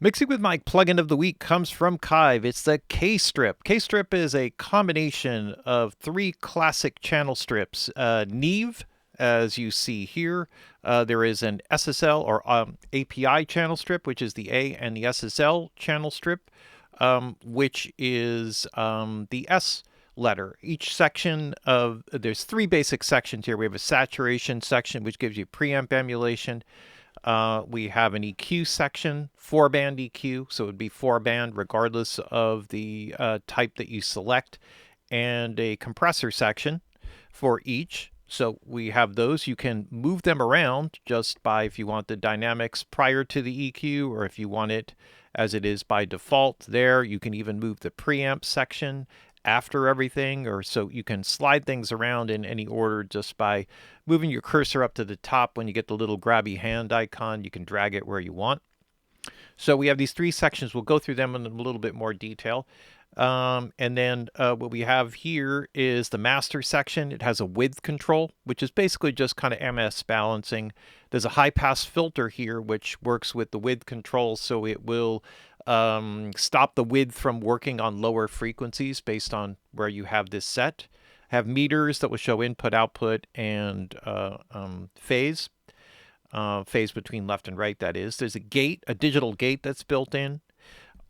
Mixing with Mike plugin of the week comes from Kiive. It's the KStrip. KStrip is a combination of three classic channel strips. Kiive, as you see here, there is an SSL or API channel strip, which is the A, and the SSL channel strip, which is the S letter. Each section there's three basic sections here. We have a saturation section, which gives you preamp emulation. We have an EQ section, 4-band EQ, so it would be 4-band regardless of the type that you select, and a compressor section for each. So we have those. You can move them around just by, if you want the dynamics prior to the EQ, or if you want it as it is by default there. You can even move the preamp section after everything, or so you can slide things around in any order just by moving your cursor up to the top. When you get the little grabby hand icon, you can drag it where you want. So we have these three sections. We'll go through them in a little bit more detail. And then what we have here is the master section. It has a width control, which is basically just kind of MS balancing. There's a high pass filter here, which works with the width control, so it will stop the width from working on lower frequencies based on where you have this set. Have meters that will show input, output, and phase. Phase between left and right, that is. There's a gate, a digital gate that's built in.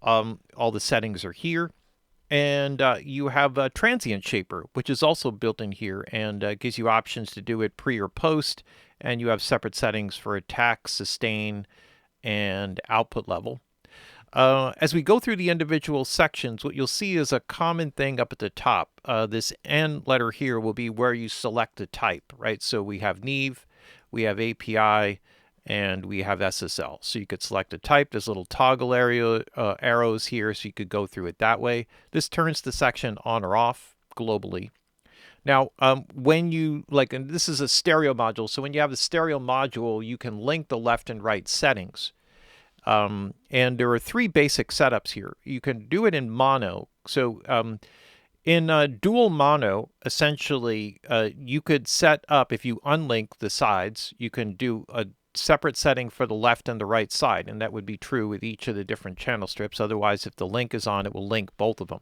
All the settings are here. And you have a transient shaper, which is also built in here, and gives you options to do it pre or post. And you have separate settings for attack, sustain, and output level. As we go through the individual sections, what you'll see is a common thing up at the top. This N letter here will be where you select the type, right? So we have Kiive, we have API, and we have SSL. So you could select a type. There's little toggle arrows here, so you could go through it that way. This turns the section on or off globally. Now, when you, and this is a stereo module, so when you have the stereo module, you can link the left and right settings. And there are three basic setups here. You can do it in mono. So in dual mono, essentially, you could set up, if you unlink the sides, you can do a separate setting for the left and the right side, and that would be true with each of the different channel strips. Otherwise, if the link is on, it will link both of them.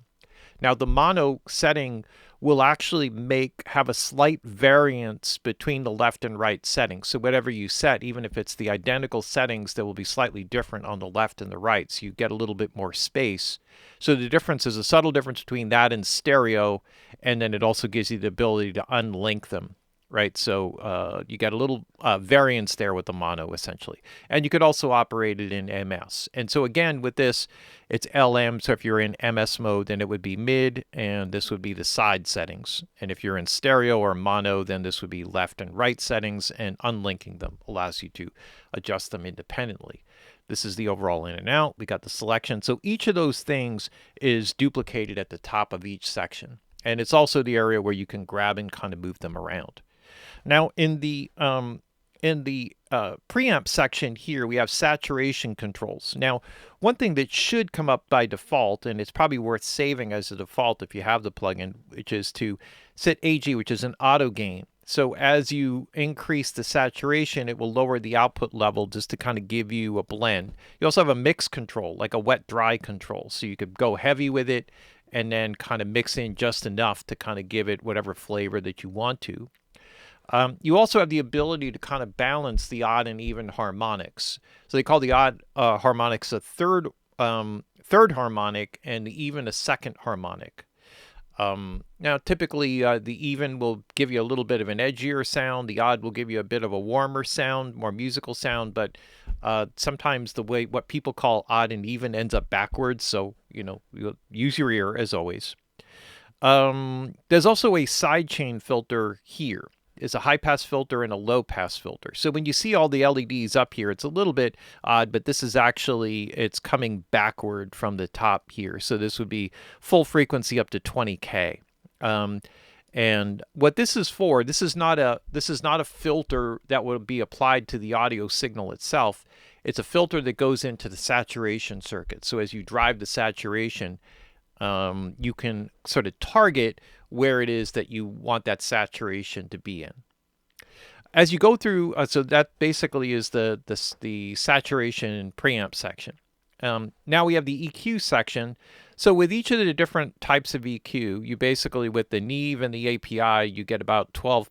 Now, the mono setting will actually have a slight variance between the left and right settings. So whatever you set, even if it's the identical settings, they will be slightly different on the left and the right, so you get a little bit more space. So the difference is a subtle difference between that and stereo, and then it also gives you the ability to unlink them. Right, so you get a little variance there with the mono, essentially. And you could also operate it in MS. And so again, with this, it's LM. So if you're in MS mode, then it would be mid, and this would be the side settings. And if you're in stereo or mono, then this would be left and right settings, and unlinking them allows you to adjust them independently. This is the overall in and out. We got the selection. So each of those things is duplicated at the top of each section. And it's also the area where you can grab and kind of move them around. Now, in the preamp section here, we have saturation controls. Now, one thing that should come up by default, and it's probably worth saving as a default if you have the plugin, which is to set AG, which is an auto gain. So as you increase the saturation, it will lower the output level just to kind of give you a blend. You also have a mix control, like a wet-dry control. So you could go heavy with it and then kind of mix in just enough to kind of give it whatever flavor that you want to. You also have the ability to kind of balance the odd and even harmonics. So they call the odd harmonics a third harmonic, and the even a second harmonic. Now, typically, the even will give you a little bit of an edgier sound. The odd will give you a bit of a warmer sound, more musical sound. But sometimes what people call odd and even ends up backwards. So, you'll use your ear as always. There's also a sidechain filter here. Is a high-pass filter and a low-pass filter. So when you see all the LEDs up here, it's a little bit odd, but this is actually, it's coming backward from the top here. So this would be full frequency up to 20K. And what this is for, this is not a filter that would be applied to the audio signal itself. It's a filter that goes into the saturation circuit. So as you drive the saturation, you can sort of target where it is that you want that saturation to be in. As you go through, so that basically is the saturation and preamp section. Now we have the EQ section. So with each of the different types of EQ, you basically, with the Kiive and the API, you get about 12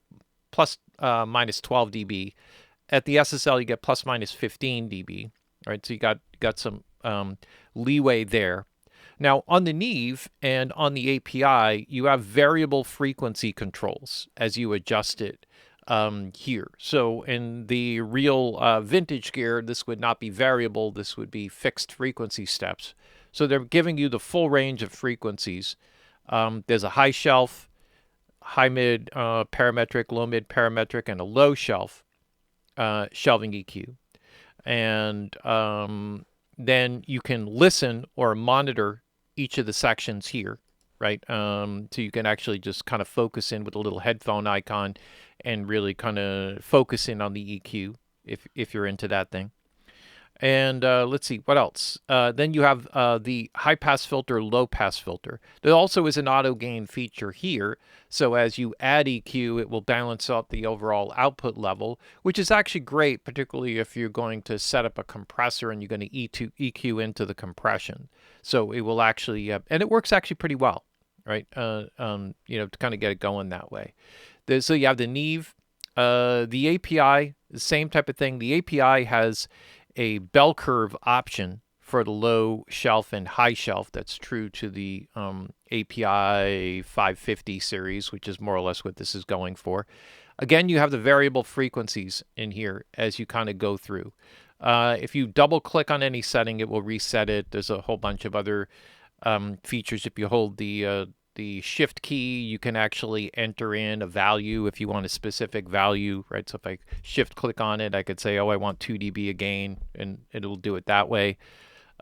plus minus 12 dB. At the SSL, you get plus minus 15 dB. All right, so you got some leeway there. Now on the Kiive and on the API, you have variable frequency controls as you adjust it here. So in the real vintage gear, this would not be variable. This would be fixed frequency steps. So they're giving you the full range of frequencies. There's a high shelf, high mid parametric, low mid parametric, and a low shelf shelving EQ. And then you can listen or monitor each of the sections here, right? So you can actually just kind of focus in with a little headphone icon and really kind of focus in on the EQ if you're into that thing. And let's see, what else? Then you have the high-pass filter, low-pass filter. There also is an auto-gain feature here. So as you add EQ, it will balance out the overall output level, which is actually great, particularly if you're going to set up a compressor and you're going to EQ into the compression. So it will actually, and it works actually pretty well, right? To kind of get it going that way. So you have the Kiive, the API, the same type of thing. The API has a bell curve option for the low shelf and high shelf. That's true to the API 550 series, which is more or less what this is going for. Again, you have the variable frequencies in here as you kind of go through. If you double click on any setting, it will reset it. There's a whole bunch of other features. If you hold the shift key, you can actually enter in a value if you want a specific value, right? So if I shift click on it, I could say, oh, I want 2 dB a gain, and it'll do it that way.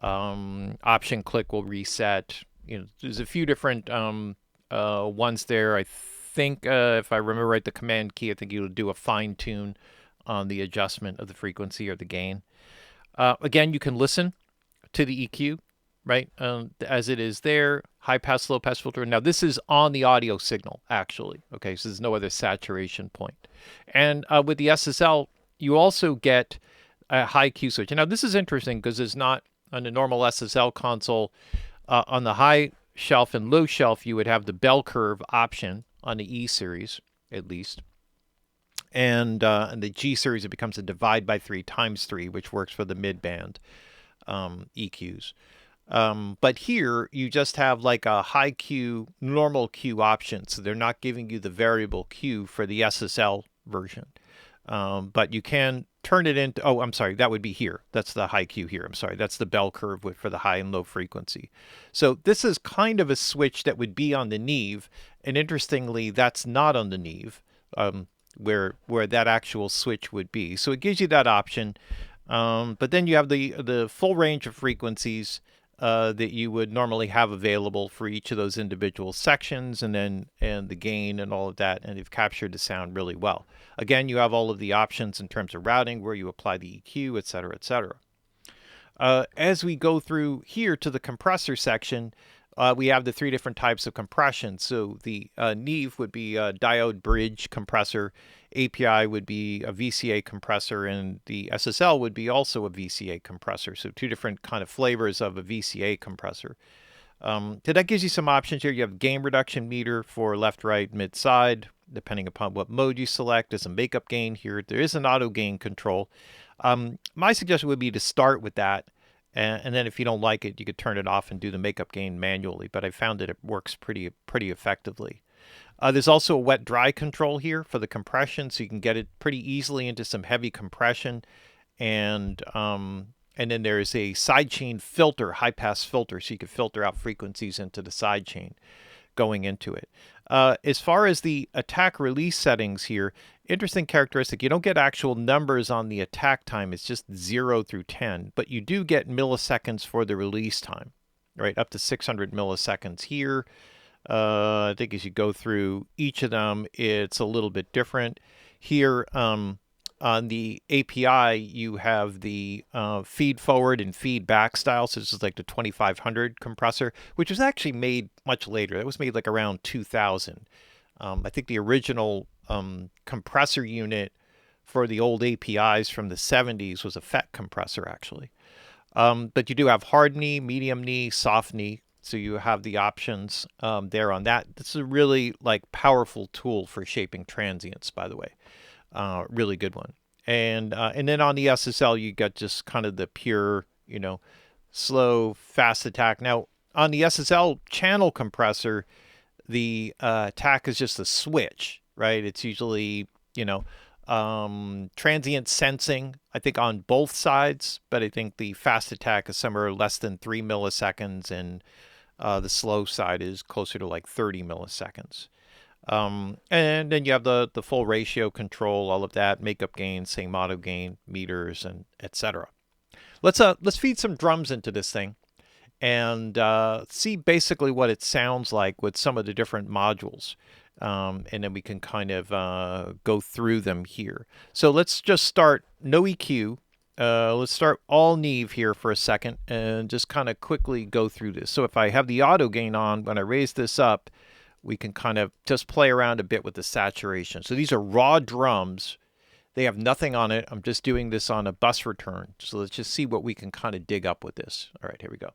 Option click will reset. There's a few different ones there. I think if I remember right, the command key, I think you'll do a fine tune on the adjustment of the frequency or the gain. Again, you can listen to the EQ, right? As it is there, high pass, low pass filter. Now this is on the audio signal, actually. Okay, so there's no other saturation point. And with the SSL, you also get a high Q switch. Now this is interesting because it's not on the normal SSL console. On the high shelf and low shelf, you would have the bell curve option on the E series, at least. And the G series, it becomes a divide by 3 times 3, which works for the mid-band EQs. But here you just have like a high Q, normal Q option. So they're not giving you the variable Q for the SSL version. But you can turn it into, oh, I'm sorry, that would be here. That's the high Q here. I'm sorry. That's the bell curve for the high and low frequency. So this is kind of a switch that would be on the Kiive. And interestingly, that's not on the Kiive, where that actual switch would be. So it gives you that option. But then you have the full range of frequencies that you would normally have available for each of those individual sections, and the gain and all of that, and you've captured the sound really well. Again, you have all of the options in terms of routing, where you apply the EQ, etc., etc. As we go through here to the compressor section, we have the 3 different types of compression. So the Kiive would be a diode bridge compressor, API would be a VCA compressor, and the SSL would be also a VCA compressor. So 2 different kind of flavors of a VCA compressor. So that gives you some options here. You have gain reduction meter for left, right, mid, side, depending upon what mode you select. There's a makeup gain here. There is an auto gain control. My suggestion would be to start with that. And then if you don't like it, you could turn it off and do the makeup gain manually. But I found that it works pretty effectively. There's also a wet-dry control here for the compression, so you can get it pretty easily into some heavy compression. And then there's a sidechain filter, high-pass filter, so you can filter out frequencies into the sidechain going into it. As far as the attack release settings here, interesting characteristic. You don't get actual numbers on the attack time. It's just 0 through 10, but you do get milliseconds for the release time, right? Up to 600 milliseconds here. I think as you go through each of them, it's a little bit different. Here on the API, you have the feed forward and feed back style. So this is like the 2500 compressor, which was actually made much later. That was made like around 2000. I think the original compressor unit for the old APIs from the 70s was a FET compressor, actually. But you do have hard knee, medium knee, soft knee. So you have the options there on that. This is a really like powerful tool for shaping transients, by the way. Really good one. And then on the SSL, you got just kind of the pure, slow, fast attack. Now on the SSL channel compressor, the attack is just a switch, right? It's usually, transient sensing, I think, on both sides, but I think the fast attack is somewhere less than 3 milliseconds, and the slow side is closer to like 30 milliseconds. And then you have the full ratio control, all of that, makeup gain, same auto gain, meters, and etc. Let's feed some drums into this thing and see basically what it sounds like with some of the different modules. And then we can kind of go through them here. So let's just start no EQ. Let's start all Neve here for a second and just kind of quickly go through this. So if I have the auto gain on, when I raise this up, we can kind of just play around a bit with the saturation. So these are raw drums. They have nothing on it. I'm just doing this on a bus return. So let's just see what we can kind of dig up with this. All right, here we go.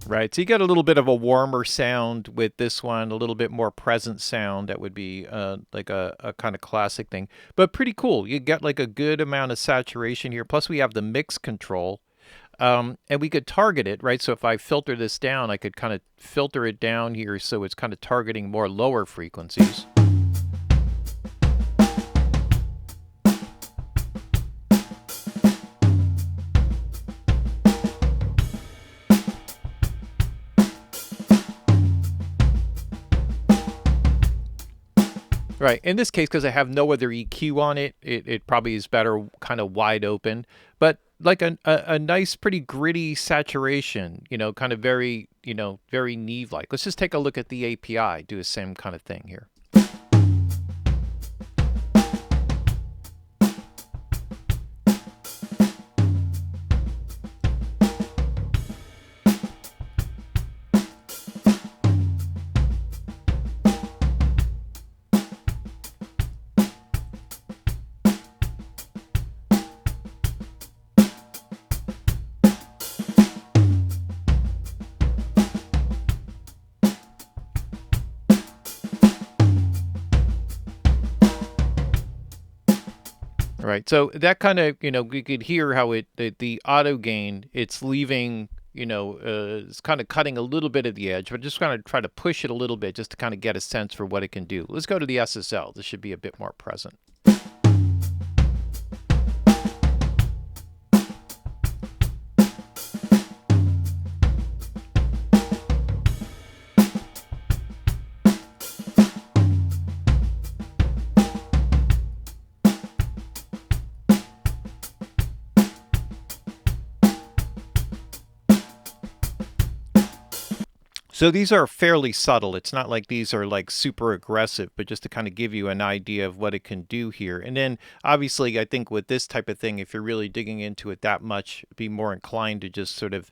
Right, so you get a little bit of a warmer sound with this one, a little bit more present sound. That would be like a kind of classic thing, but pretty cool. You get like a good amount of saturation here. Plus we have the mix control, and we could target it, right? So if I filter this down, I could kind of filter it down here so it's kind of targeting more lower frequencies. Right. In this case, because I have no other EQ on it, it probably is better kind of wide open. But like a nice, pretty gritty saturation, kind of very, very Neve-like. Let's just take a look at the API, do the same kind of thing here. Right. So that kind of, we could hear how the auto gain, it's leaving, it's kind of cutting a little bit of the edge, but just kind of try to push it a little bit just to kind of get a sense for what it can do. Let's go to the SSL. This should be a bit more present. So these are fairly subtle. It's not like these are like super aggressive, but just to kind of give you an idea of what it can do here. And then obviously, I think with this type of thing, if you're really digging into it that much, be more inclined to just sort of,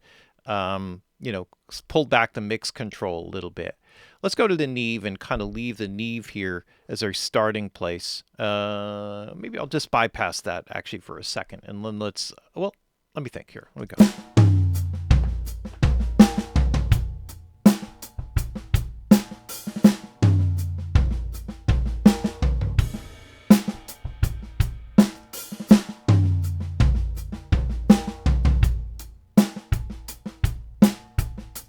pull back the mix control a little bit. Let's go to the Neve and kind of leave the Neve here as our starting place. Maybe I'll just bypass that actually for a second. And then let me think here. Let me go.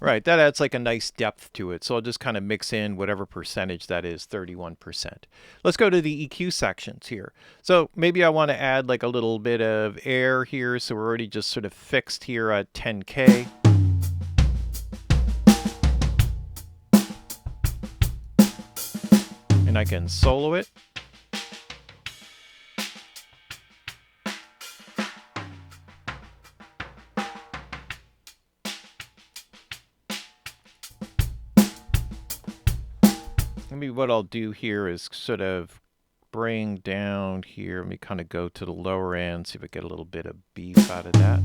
Right, that adds like a nice depth to it. So I'll just kind of mix in whatever percentage that is, 31%. Let's go to the EQ sections here. So maybe I want to add like a little bit of air here. So we're already just sort of fixed here at 10K. And I can solo it. maybe what I'll do here is sort of bring down here. Let me kind of go to the lower end, see if I get a little bit of beef out of that.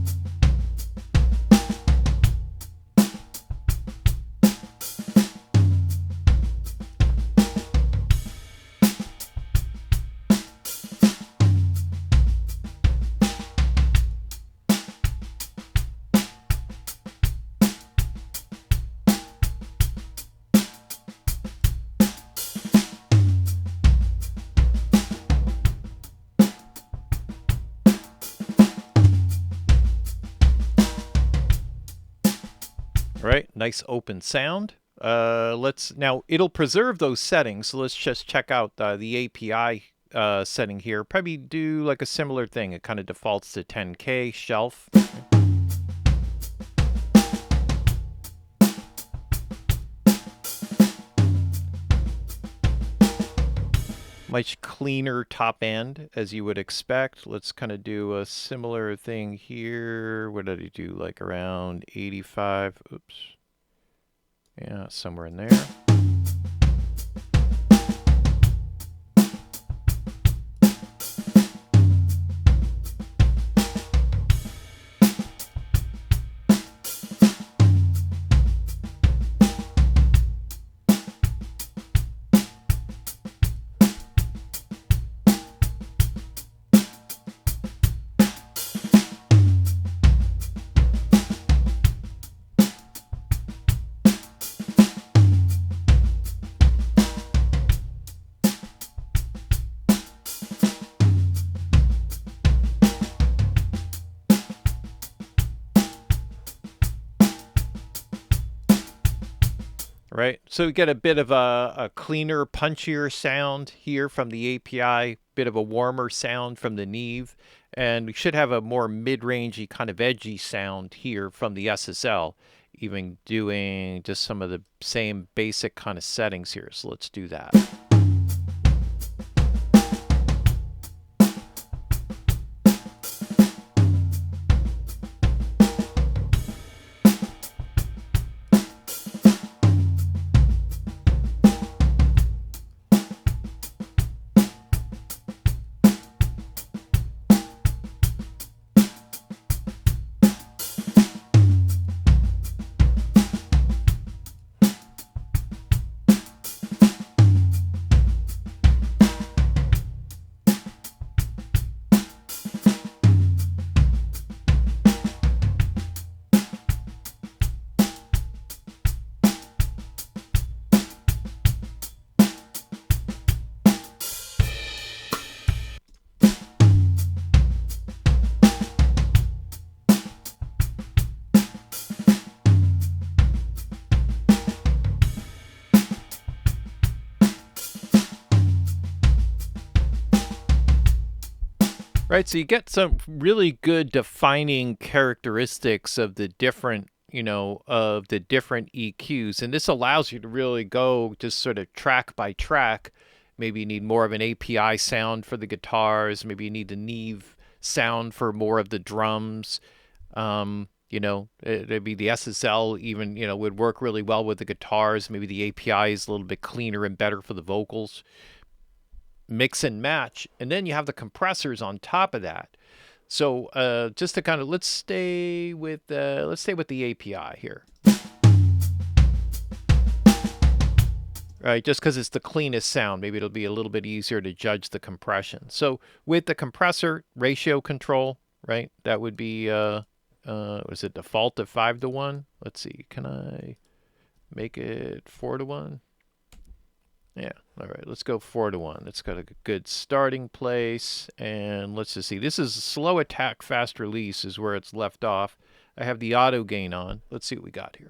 All right, nice open sound. Now it'll preserve those settings. So let's just check out the API setting here. Probably do like a similar thing. It kind of defaults to 10K shelf. Much cleaner top end as you would expect. Let's kind of do a similar thing here. What did I do? Like around 85. Oops. Yeah, somewhere in there. Right, so we get a bit of a cleaner, punchier sound here from the API, bit of a warmer sound from the Kiive, and we should have a more mid-rangey, kind of edgy sound here from the SSL, even doing just some of the same basic kind of settings here. So let's do that. Right, so you get some really good defining characteristics of the different, of the different EQs. And this allows you to really go just sort of track by track. Maybe you need more of an API sound for the guitars. Maybe you need the Kiive sound for more of the drums. Maybe the SSL even, would work really well with the guitars. Maybe the API is a little bit cleaner and better for the vocals. Mix and match, and then you have the compressors on top of that. So just to kind of let's stay with the API here, right? Just because it's the cleanest sound, maybe it'll be a little bit easier to judge the compression. So with the compressor ratio control, right? That would be was it default to 5:1? Let's see, can I make it 4:1? Yeah, all right, let's go 4:1. That's got a good starting place. And let's just see. This is slow attack, fast release is where it's left off. I have the auto gain on. Let's see what we got here.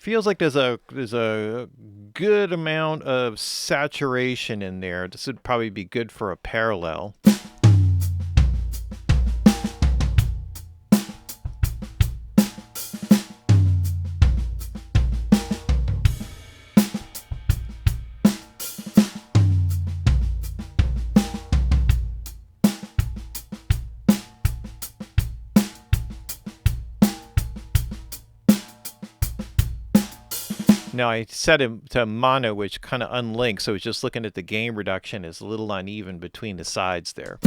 feels like there's a good amount of saturation in there. This would probably be good for a parallel. Now I set him to mono, which kind of unlinked, so it's just looking at the gain reduction is a little uneven between the sides there.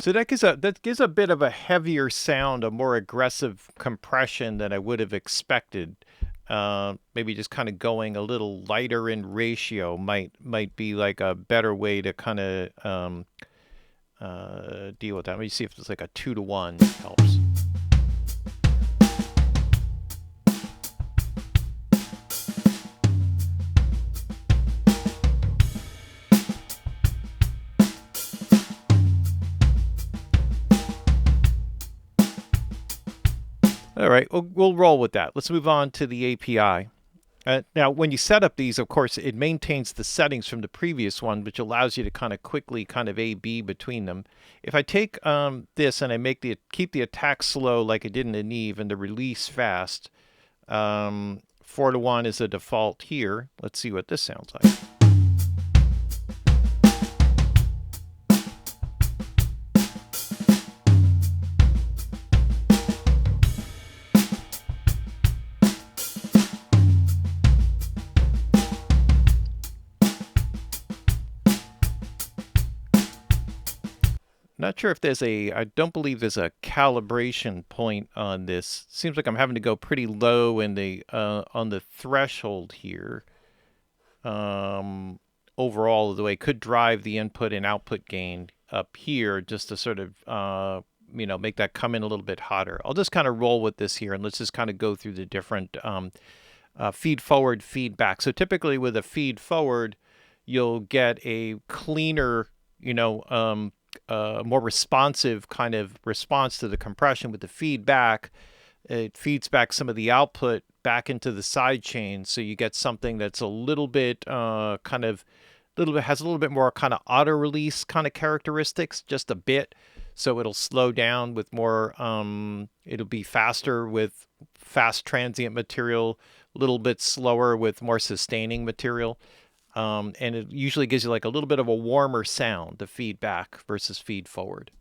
So that gives a bit of a heavier sound, a more aggressive compression than I would have expected. Maybe just kind of going a little lighter in ratio might be like a better way to kind of deal with that. Let me see if it's like a 2-to-1 helps. All right, we'll roll with that. Let's move on to the API. Now, when you set up these, of course, it maintains the settings from the previous one, which allows you to kind of quickly kind of A/B between them. If I take this and I keep the attack slow like I did in the Kiive and the release fast, 4-to-1 is a default here. Let's see what this sounds like. Not sure if I don't believe there's a calibration point on this. Seems like I'm having to go pretty low in on the threshold here. Overall, the way it could drive the input and output gain up here just to sort of, make that come in a little bit hotter. I'll just kind of roll with this here and let's just kind of go through the different feed forward, feedback. So typically with a feed forward, you'll get a cleaner, more responsive kind of response to the compression. With the feedback, it feeds back some of the output back into the side chain, so you get something that's a little bit has a little bit more kind of auto release kind of characteristics, just a bit. So it'll slow down with more. It'll be faster with fast transient material, a little bit slower with more sustaining material. And it usually gives you like a little bit of a warmer sound, the feedback versus feed forward.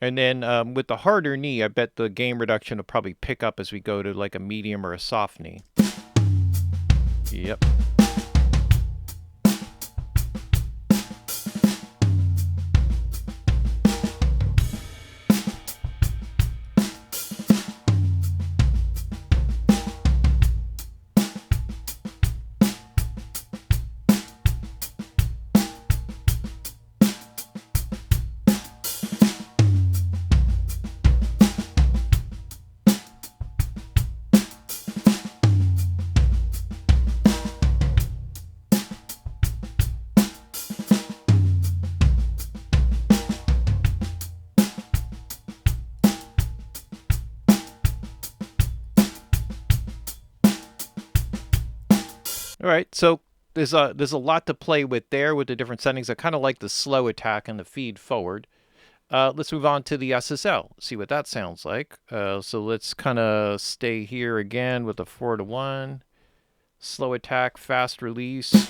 And then with the harder knee, I bet the gain reduction will probably pick up as we go to like a medium or a soft knee. Yep. All right, so there's a lot to play with there with the different settings. I kind of like the slow attack and the feed forward. Let's move on to the SSL, see what that sounds like. So let's kind of stay here again with the 4-to-1. Slow attack, fast release.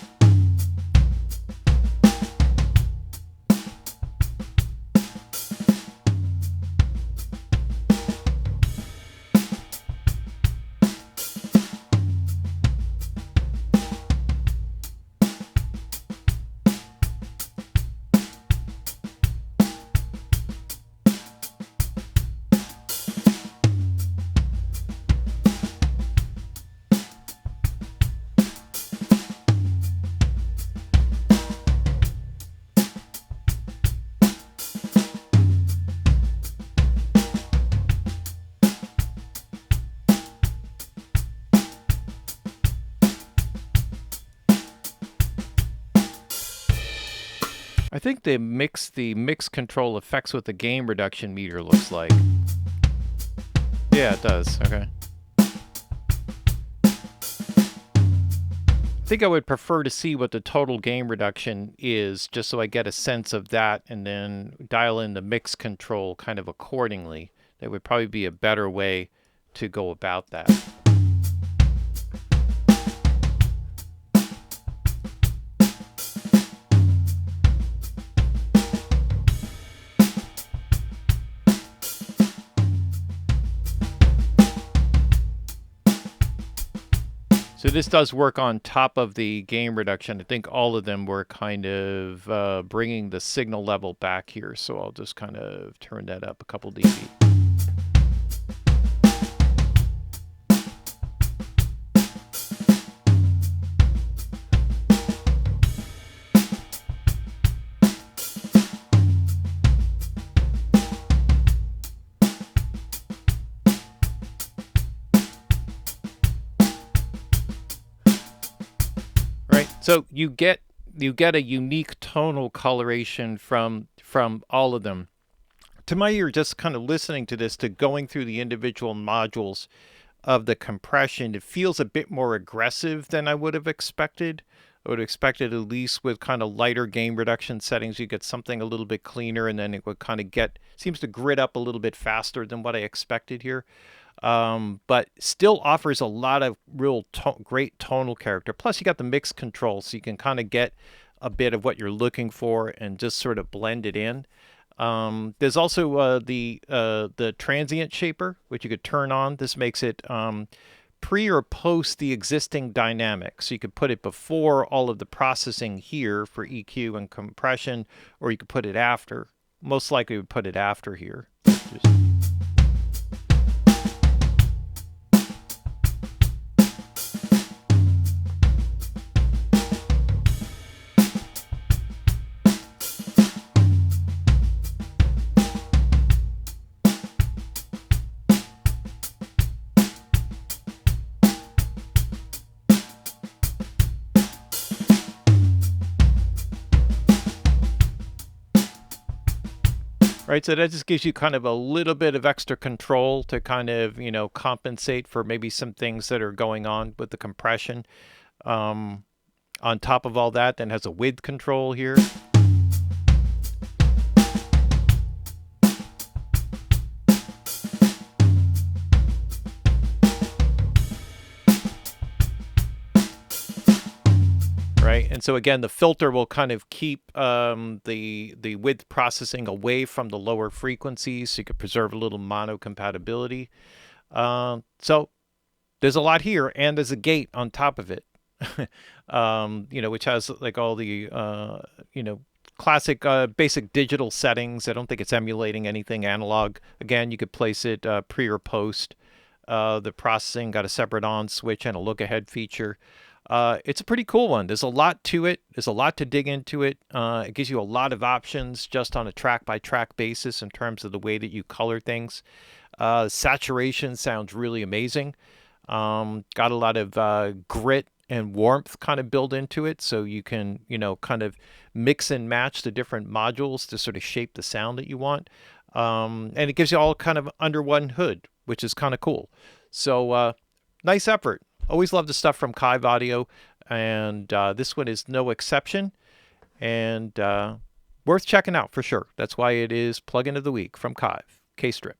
I think the mix control affects what the gain reduction meter looks like. Yeah, it does. Okay. I think I would prefer to see what the total gain reduction is, just so I get a sense of that, and then dial in the mix control kind of accordingly. That would probably be a better way to go about that. So this does work on top of the gain reduction. I think all of them were kind of bringing the signal level back here. So I'll just kind of turn that up a couple dB. So you get a unique tonal coloration from all of them. To my ear, just kind of listening to this, to going through the individual modules of the compression, it feels a bit more aggressive than I would have expected. I would have expected, at least with kind of lighter gain reduction settings, you get something a little bit cleaner, and then it would kind of seems to grit up a little bit faster than what I expected here. But still offers a lot of real great tonal character. Plus, you got the mix control, so you can kind of get a bit of what you're looking for and just sort of blend it in. There's also the transient shaper, which you could turn on. This makes it pre or post the existing dynamic. So you could put it before all of the processing here for EQ and compression, or you could put it after. Most likely we would put it after here. Right, so that just gives you kind of a little bit of extra control to kind of, compensate for maybe some things that are going on with the compression. On top of all that, then has a width control here. Right, and so again, the filter will kind of keep the width processing away from the lower frequencies, so you could preserve a little mono compatibility. So there's a lot here, and there's a gate on top of it, which has like all the classic basic digital settings. I don't think it's emulating anything analog. Again, you could place it pre or post. The processing got a separate on switch and a look ahead feature. It's a pretty cool one. There's a lot to it. There's a lot to dig into it. It gives you a lot of options just on a track-by-track basis in terms of the way that you color things. Saturation sounds really amazing. Got a lot of grit and warmth kind of built into it, so you can, kind of mix and match the different modules to sort of shape the sound that you want. And it gives you all kind of under one hood, which is kind of cool. So nice effort. Always love the stuff from Kiive Audio, and this one is no exception, and worth checking out for sure. That's why it is Plugin of the Week from Kiive, KStrip.